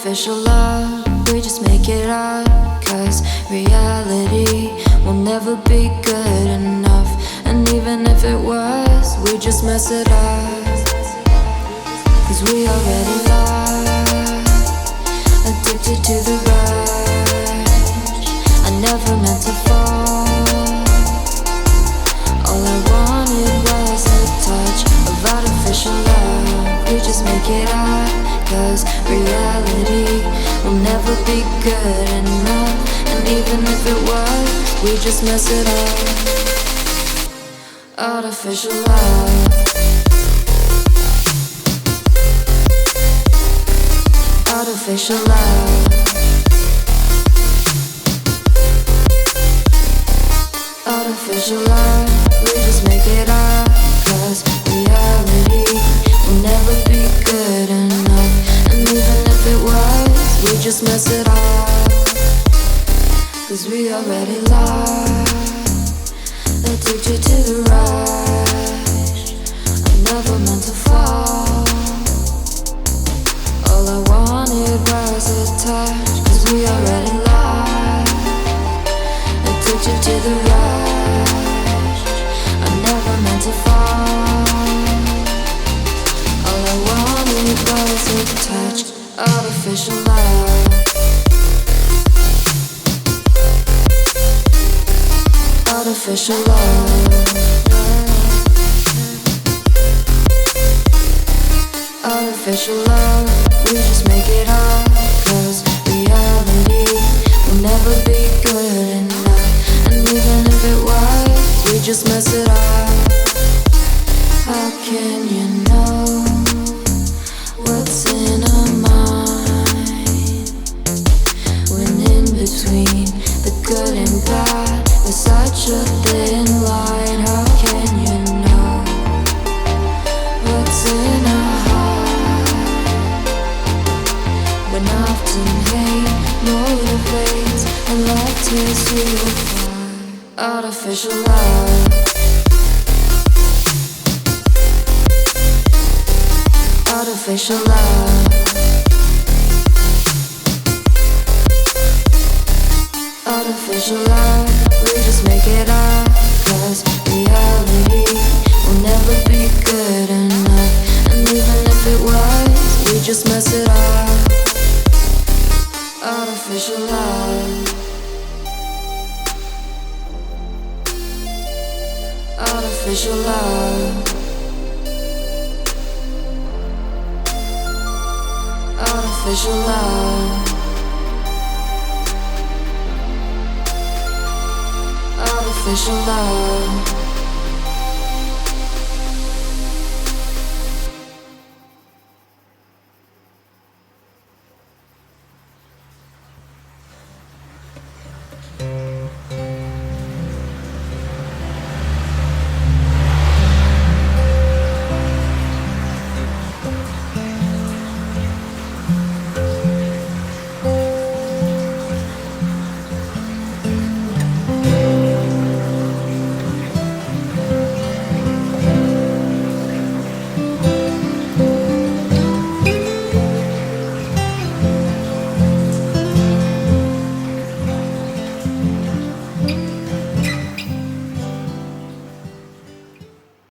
Artificial love, we just make it up. Cause reality will never be good enough. And even if it was, we just mess it up. Cause we already lost, addicted to the rush. I never meant to fall. All I wanted was a touch of artificial love. We just make it up. Cause reality will never be good enough. And even if it was, we just mess it up. Artificial love. Artificial love. Artificial love. We just make it up. Cause reality will never be good enough. And even if it was, we just mess it up. Cause we already lost, addicted to the rush. I never meant to fall. All I wanted was a touch. Cause we already lost, addicted to the rush. I never meant to fall. All I wanted was a touch. Artificial love. Artificial love. Artificial love. We just make it up. Cause reality will never be good enough. And even if it was, we just mess it up. How can you know what's in our mind when in between the good and bad there's such a thin line? How can you know what's in our heart when often hate motivates and love tears you apart? Artificial love. Artificial love. Artificial love. We just make it up. Cause reality will never be good enough. And even if it was, we just mess it up. Artificial love. Artificial love. Artificial love. Artificial love.